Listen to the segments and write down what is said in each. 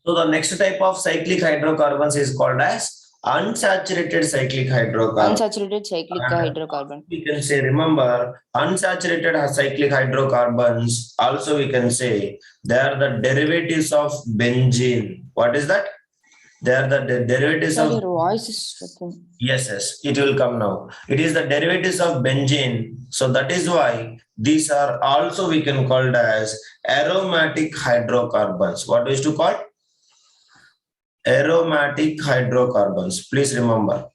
So the next type of cyclic hydrocarbons is called as unsaturated cyclic hydrocarbon. Unsaturated cyclic hydrocarbon. We can say, remember, unsaturated cyclic hydrocarbons, also we can say they are the derivatives of benzene. What is that? They are the derivatives Sir, of... your voice is shocking. Yes, it will come now. It is the derivatives of benzene. So that is why these are also we can call as aromatic hydrocarbons. What is to call? Aromatic hydrocarbons. Please remember.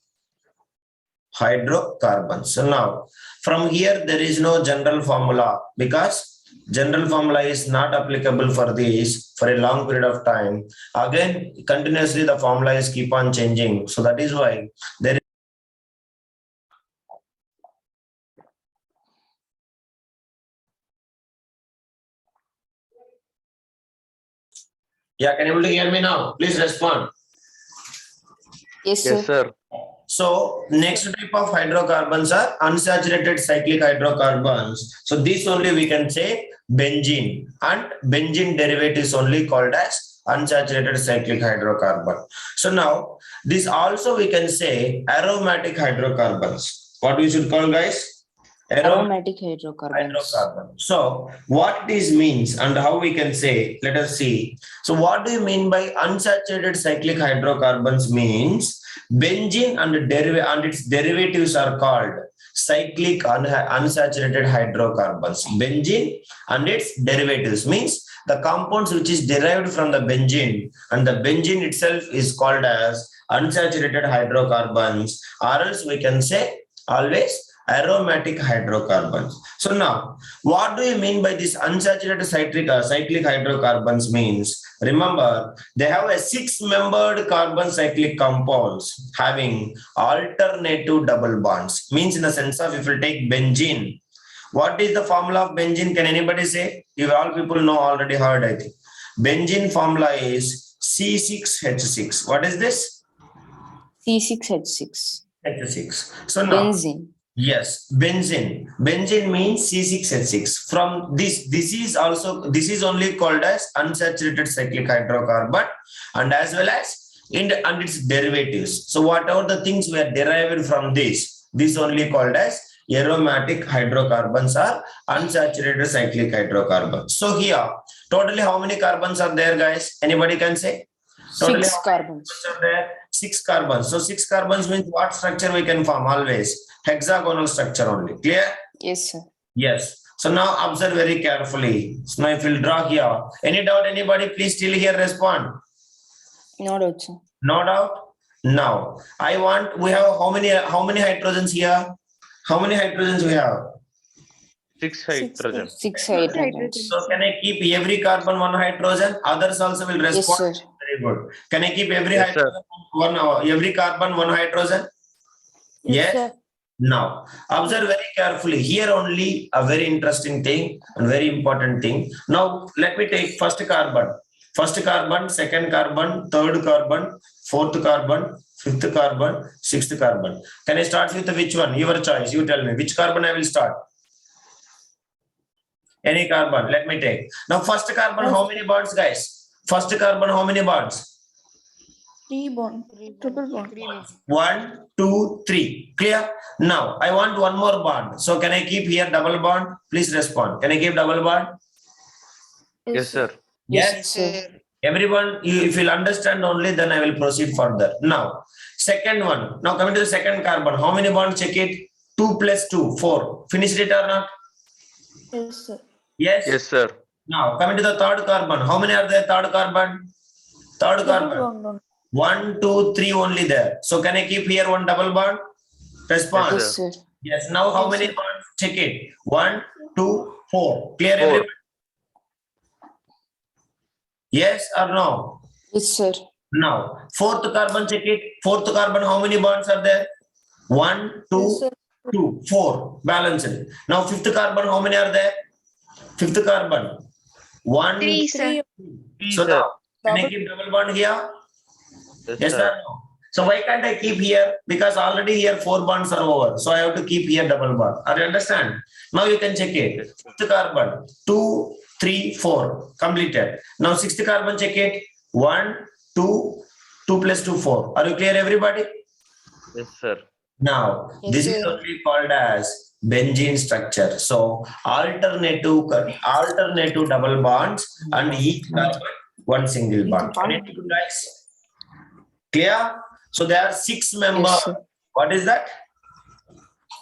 Hydrocarbons. So now from here there is no general formula because general formula is not applicable for this for a long period of time. Again, continuously the formula is keep on changing. So that is why there is... Yeah, can you able to hear me now? Please respond. Yes, sir. Yes, sir. So next type of hydrocarbons are unsaturated cyclic hydrocarbons. So this only we can say benzene, and benzene derivatives only called as unsaturated cyclic hydrocarbon. So now this also we can say aromatic hydrocarbons. What we should call, guys? Aromatic hydrocarbons. So what this means and how we can say, let us see. So what do you mean by unsaturated cyclic hydrocarbons? Means benzene and its derivatives are called cyclic unsaturated hydrocarbons. Benzene and its derivatives means the compounds which is derived from the benzene, and the benzene itself is called as unsaturated hydrocarbons, or else we can say always aromatic hydrocarbons. So now, what do you mean by this unsaturated cyclic hydrocarbons? Means, remember, they have a 6-membered carbon cyclic compounds having alternative double bonds. Means in the sense of, if you take benzene, what is the formula of benzene? Can anybody say? You all people know, already heard, I think. Benzene formula is C6H6. What is this? C6H6. H6. So now, Benzene. yes, benzene. Benzene means C6H6. From this is only called as unsaturated cyclic hydrocarbon, and as well as and its derivatives. So whatever the things were derived from this only called as aromatic hydrocarbons or unsaturated cyclic hydrocarbons. So here, totally how many carbons are there, guys? Anybody can say? Totally 6 carbons. are there? 6 carbons. So 6 carbons means what structure we can form? Always hexagonal structure only. Clear? Yes, sir. Yes. So now observe very carefully. So now if we'll draw here, any doubt, anybody, please still here respond. No doubt, sir. No doubt. Now I want, we have how many hydrogens here? How many hydrogens we have? 6 hydrogen. 6 hydrogens. So can I keep every carbon one hydrogen? Others also will Yes, respond. sir. Very good. Can I keep every Yes, sir. hydrogen every carbon one hydrogen? Yes. sir. Now, observe very carefully. Here only a very interesting thing and very important thing. Now, let me take first carbon, second carbon, third carbon, fourth carbon, fifth carbon, sixth carbon. Can I start with which one? Your choice. You tell me which carbon I will start. Any carbon. Let me take. Now, first carbon, how many bonds, guys? First carbon, how many bonds? 3 bond, triple bond. 1, 2, 3. Clear? Now, I want one more bond. So, can I keep here double bond? Please respond. Can I keep double bond? Yes, sir. Yes, sir. Everyone, if you'll understand only, then I will proceed further. Now, second one. Now, coming to the second carbon. How many bonds? Check it. 2 plus 2, 4. Finished it or not? Yes, sir. Yes? Yes, sir. Now, coming to the third carbon. How many are there? Third carbon? Third Triple carbon. bond. 1, 2, 3 only there. So, can I keep here one double bond? Respond. Yes, Yes, sir. Yes. Now, how many bonds? Check it. 1, 2, 4. Clear, 4. everyone? Yes or no? Yes, sir. Now, fourth carbon, check it. Fourth carbon, how many bonds are there? 1, 2, Yes, sir. 2, 4. Balanced. Now, fifth carbon, how many are there? Fifth carbon. 1, 3, 3. sir. So sir. now, can I keep double bond here? Yes, Yes sir. or no? So why can't I keep here? Because already here 4 bonds are over. So I have to keep here double bond. Are you understand? Now you can check it. Fifth carbon, 2, 3, 4. Completed. Now sixth carbon, check it. 1, 2, 2 plus 2, 4. Are you clear, everybody? Yes, sir. Now, Yes, this is sir. only called as benzene structure. So, alternative double bonds and each carbon one single bond. Anything, guys? Clear? So, there are 6 members. Yes, sir. What is that?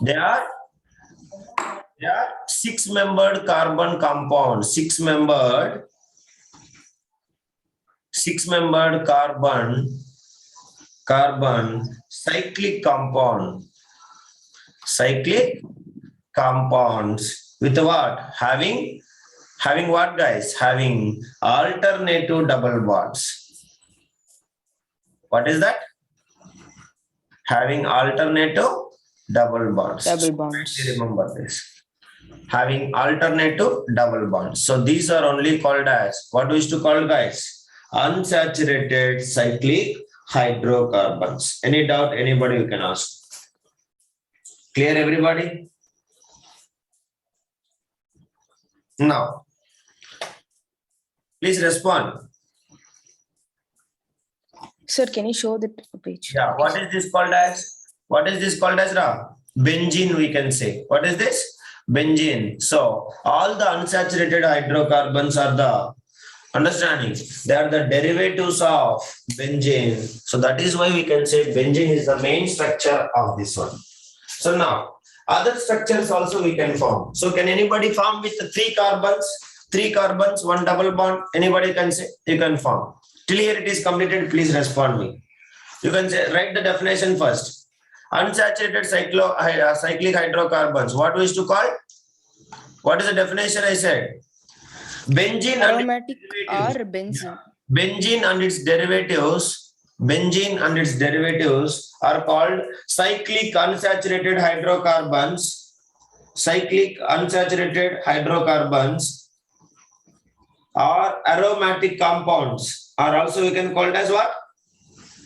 There are 6-membered carbon compound. 6-membered carbon cyclic compounds with what? Having what, guys? Having alternative double bonds. What is that? Having alternative double bonds. Double bonds. Remember this. Having alternative double bonds. So these are only called as, what we used to call, guys? Unsaturated cyclic hydrocarbons. Any doubt, anybody you can ask? Clear, everybody? Now, please respond. Sir, can you show the page? Yeah, what is this called as? What is this called as, Ra? Benzene, we can say. What is this? Benzene. So, all the unsaturated hydrocarbons are the, understanding, they are the derivatives of benzene. So, that is why we can say benzene is the main structure of this one. So, now, other structures also we can form. So, can anybody form with the 3 carbons? 3 carbons, 1 double bond. Anybody can say? You can form. Till here it is completed, please respond me. You can say, write the definition first. Unsaturated cyclic hydrocarbons. What we used to call? What is the definition I said? Benzene Aromatic and or benzene. benzene and its derivatives are called cyclic unsaturated hydrocarbons. Cyclic unsaturated hydrocarbons or aromatic compounds, or also we can call it as what?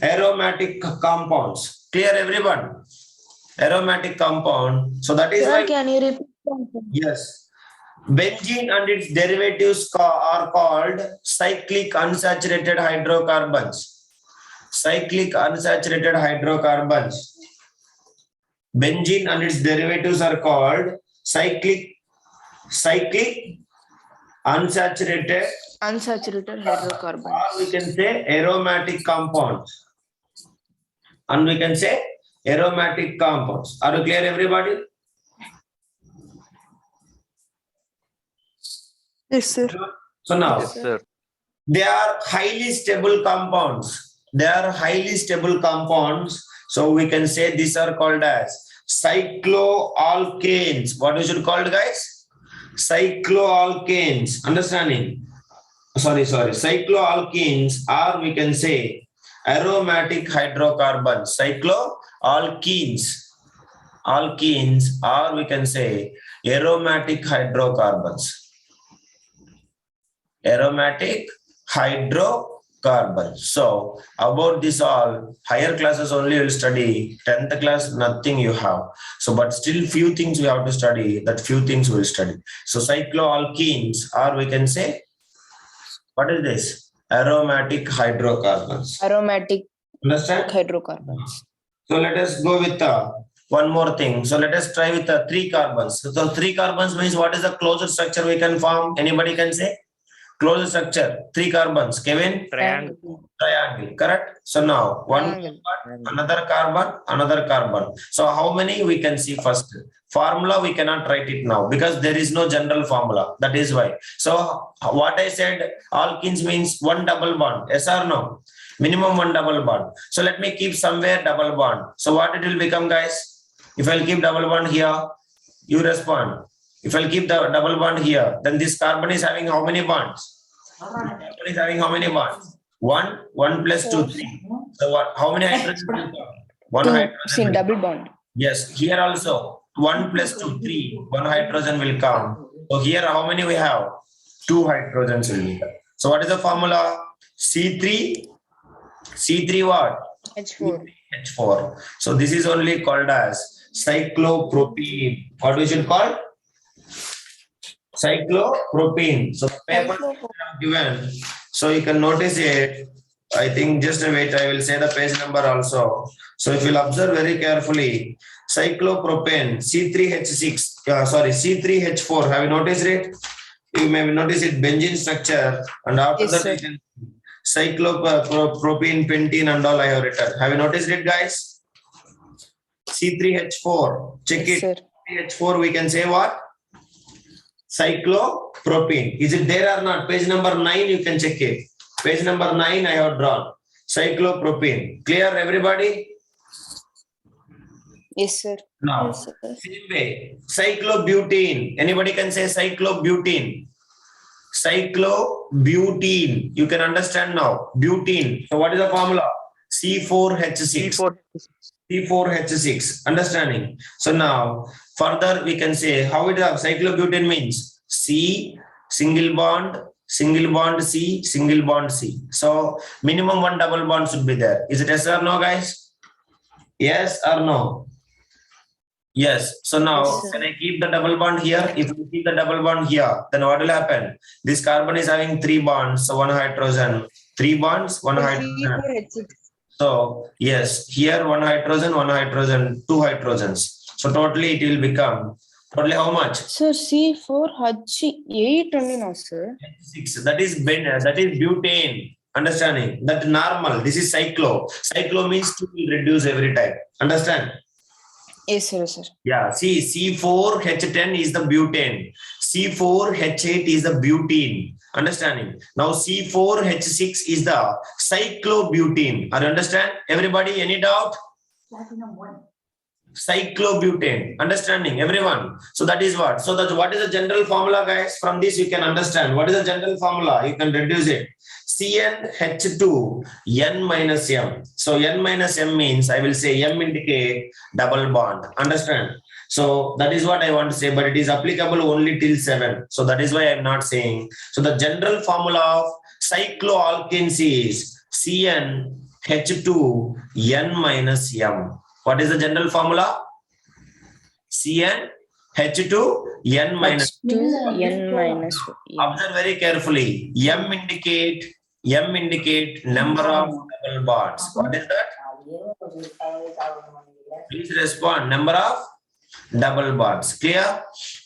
Aromatic compounds. Clear, everyone? Aromatic compound. So that is Sir, why, can you repeat something? yes, benzene and its derivatives are called cyclic unsaturated hydrocarbons. Cyclic unsaturated hydrocarbons. Benzene and its derivatives are called cyclic unsaturated, Unsaturated hydrocarbons. or we can say aromatic compounds. And we can say aromatic compounds. Are you clear, everybody? Yes, sir. So now, Yes, sir. they are highly stable compounds. So we can say these are called as cycloalkanes. What we should call it, guys? Cycloalkanes. Understanding? Sorry. Cycloalkenes, or we can say aromatic hydrocarbons. Cycloalkenes. Or we can say aromatic hydrocarbons. Aromatic hydrocarbons. So about this all, higher classes only will study. 10th class, nothing you have. So, but still few things we have to study. That few things we'll study. So cycloalkenes, or we can say, what is this? Aromatic hydrocarbons. Aromatic Understand? hydrocarbons. So let us go with one more thing. So let us try with 3 carbons. So 3 carbons means what is the closest structure we can form? Anybody can say? Closest structure, 3 carbons. Kevin? Triangle. Triangle, correct? So now, one Triangle. carbon, another carbon. So how many we can see first? Formula we cannot write it now because there is no general formula. That is why. So what I said, alkenes means 1 double bond. Yes or no? Minimum 1 double bond. So let me keep somewhere double bond. So what it will become, guys? If I'll keep double bond here, you respond. If I'll keep the double bond here, then this carbon is having how many bonds? Carbon is having how many bonds? 1 plus 2, 3. So what? How many hydrogens will come? 1 Two. hydrogen. See, will double come. bond. Yes, here also 1 plus 2, 3. 1 hydrogen will come. So here how many we have? 2 hydrogens will be there. So what is the formula? C3 what? H4. H4. So this is only called as cyclopropene. What we should call? Cyclopropene. So paper given So you can notice it. I think just wait, I will say the page number also. So if you'll observe very carefully, cyclopropane C3H6, C3H4, have you noticed it? You may notice it benzene structure, and after Yes, that sir. you can cyclopropene, pentene and all I have written. Have you noticed it, guys? C3H4, check Yes, it. sir. C3H4, we can say what? Cyclopropene. Is it there or not? Page number 9, you can check it. Page number 9, I have drawn. Cyclopropene. Clear, everybody? Yes, sir. Now, Yes, sir. same way, cyclobutene. Anybody can say cyclobutene. Cyclobutene. You can understand now. Butene. So what is the formula? C4H6. C4. C4H6. Understanding? So now, further we can say how it is. Cyclobutene means C, single bond, C, single bond C. So minimum one double bond should be there. Is it yes or no, guys? Yes or no? Yes. So now, Yes, sir. can I keep the double bond here? If we keep the double bond here, then what will happen? This carbon is having 3 bonds, so 1 hydrogen. 3 bonds, 1 hydrogen. So yes, here 1 hydrogen, 2 hydrogens. So totally it will become, totally how much? Sir, C4H8 only now, sir. 6. That is butane. Understanding? That normal. This is cyclo. Cyclo means 2 will reduce every time. Understand? Yes, sir. Yes, sir. Yeah, see, C4H10 is the butane. C4H8 is the butene. Understanding? Now C4H6 is the cyclobutene. Are you understand? Everybody, any doubt? Cyclobutane. Understanding? Everyone. So that is what? So that what is the general formula, guys? From this you can understand. What is the general formula? You can reduce it. CnH2 N minus M. So N minus M means I will say M indicate double bond. Understand? So that is what I want to say, but it is applicable only till 7. So that is why I am not saying. So the general formula of cycloalkanes is CnH2 N minus M. What is the general formula? CnH2 N minus. H2 N minus. Observe very carefully. M indicate number of double bonds. What is that? Please respond. Number of double bonds. Clear?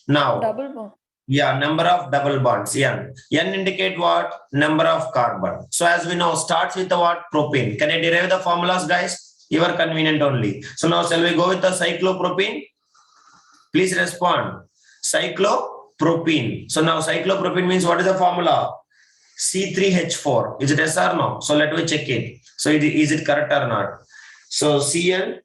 Now, Double bond. yeah, number of double bonds. N. N indicate what? Number of carbon. So as we know, starts with the what? Propane. Can I derive the formulas, guys? You are convenient only. So now shall we go with the cyclopropene? Please respond. Cyclopropene. So now cyclopropene means what is the formula? C3H4. Is it yes or no? So let me check it. So is it correct or not? So Cn.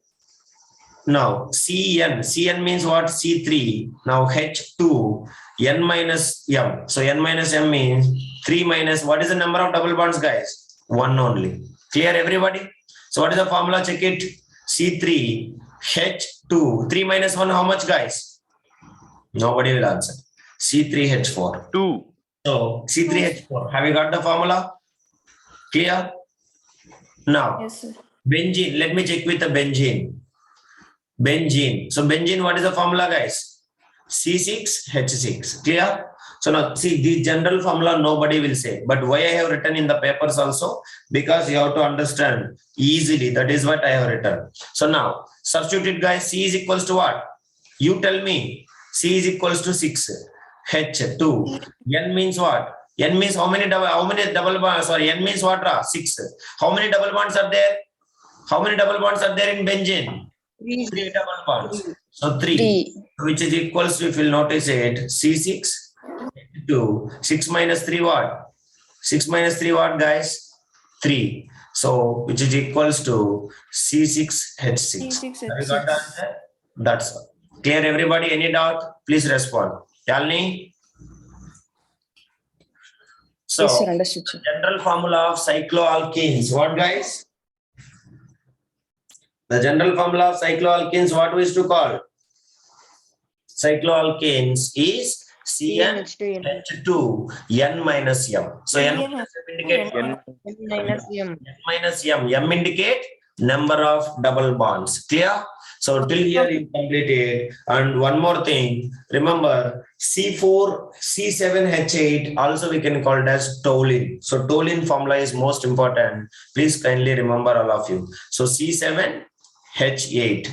Now Cn means what? C3. Now H2 N minus M. So N minus M means 3 minus. What is the number of double bonds, guys? 1 only. Clear, everybody? So what is the formula? Check it. C3 H2. 3 minus 1, how much, guys? Nobody will answer. C3H4. 2. So C3H4. Have you got the formula? Clear? Now, Yes, sir. benzene. Let me check with the benzene. Benzene. So benzene, what is the formula, guys? C6H6. Clear? So now see, the general formula nobody will say. But why I have written in the papers also? Because you have to understand easily. That is what I have written. So now substitute it, guys. C is equals to what? You tell me. C is equals to 6. H2. N means what? N means how many double bonds? Sorry, N means what? 6. How many double bonds are there? How many double bonds are there in benzene? 3 double bonds. So 3, which is equals to, if you'll notice it, C6, H2. 6 minus 3 what? 6 minus 3 what, guys? 3. So which is equals to C6H6. C6H6. Have you got the answer? That's all. Clear, everybody? Any doubt? Please respond. Yalini? So, Yes, sir. Understood, sir. general formula of cycloalkenes. What, guys? The general formula of cycloalkenes, what we used to call? Cycloalkenes is CnH2 N minus M. So N minus M indicate N. Minus M. N minus M. M indicate number of double bonds. Clear? So till here you completed. And one more thing, remember C4, C7H8 also we can call it as toluene. So toluene formula is most important. Please kindly remember all of you. So C7H8,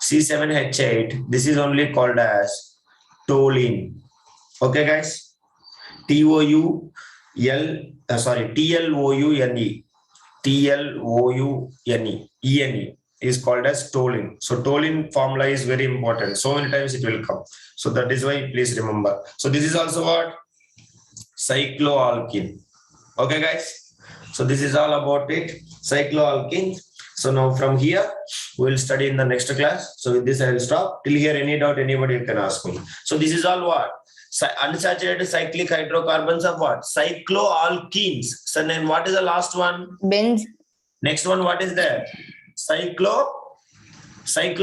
C7H8, this is only called as toluene. Okay, guys. TLOUNE, ENE is called as toluene. So toluene formula is very important. So many times it will come. So that is why please remember. So this is also what? Cycloalkene. Okay, guys. So this is all about it. Cycloalkene. So now from here, we will study in the next class. So with this, I will stop. Till here, any doubt, anybody can ask me. So this is all what? Unsaturated cyclic hydrocarbons of what? Cycloalkenes. So then what is the last one? Next one, what is that? Cyclo,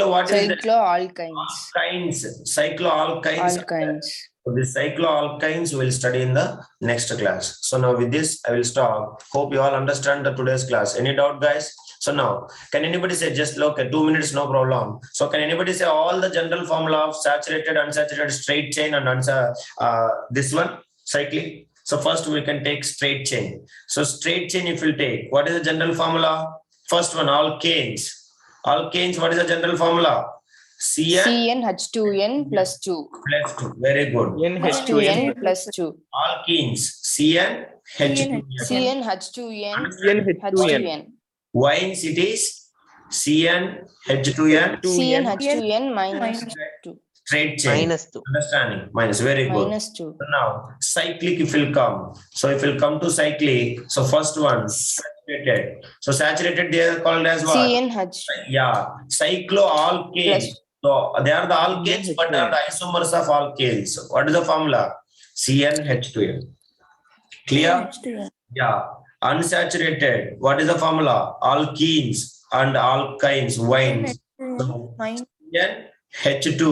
what is that? Cycloalkynes. Cycloalkynes. So the cycloalkynes will study in the next class. So now with this, I will stop. Hope you all understand the today's class. Any doubt, guys? So now, can anybody say, just look at 2 minutes, no problem. So can anybody say all the general formula of saturated, unsaturated, straight chain and this one, cyclic? So first we can take straight chain. So straight chain if you take, what is the general formula? First one, alkanes. Alkanes, what is the general formula? CnH2n plus 2. Plus 2. Very good. H2n plus 2. Alkenes. CnH2n. CnH2n. Wines it is CnH2n. CnH2n minus 2. Straight chain. -2. Understanding? Minus. Very good. Minus 2. So now, cyclic if will come. So if will come to cyclic, so first one, saturated. So saturated they are called as what? CnH. Yeah, cycloalkanes. Plus- So they are the alkanes, but they are the isomers of alkanes. What is the formula? CnH2n. Clear? Yeah. Unsaturated. What is the formula? Alkenes and alkynes, wines. So H2,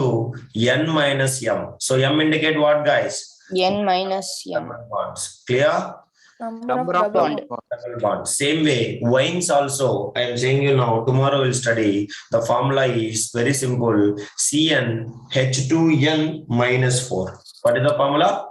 N minus M. So M indicate what, guys? N minus M. Double bonds. Clear? Number of Bond. Double bond. Same way, wines also, I am saying you now, tomorrow we'll study. The formula is very simple. CnH2n minus 4. What is the formula?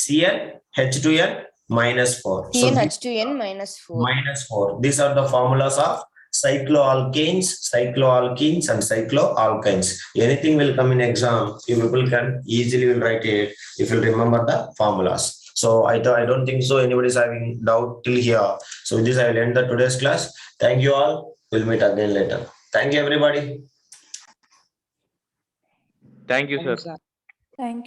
CnH2n minus 4. So CnH2n minus 4. minus 4. These are the formulas of cycloalkanes, cycloalkenes, and cycloalkynes. Anything will come in exam, you people can easily will write it if you remember the formulas. So I don't think so anybody is having doubt till here. So with this I will end the today's class. Thank you all. We'll meet again later. Thank you everybody. Thank you, sir. Thank you.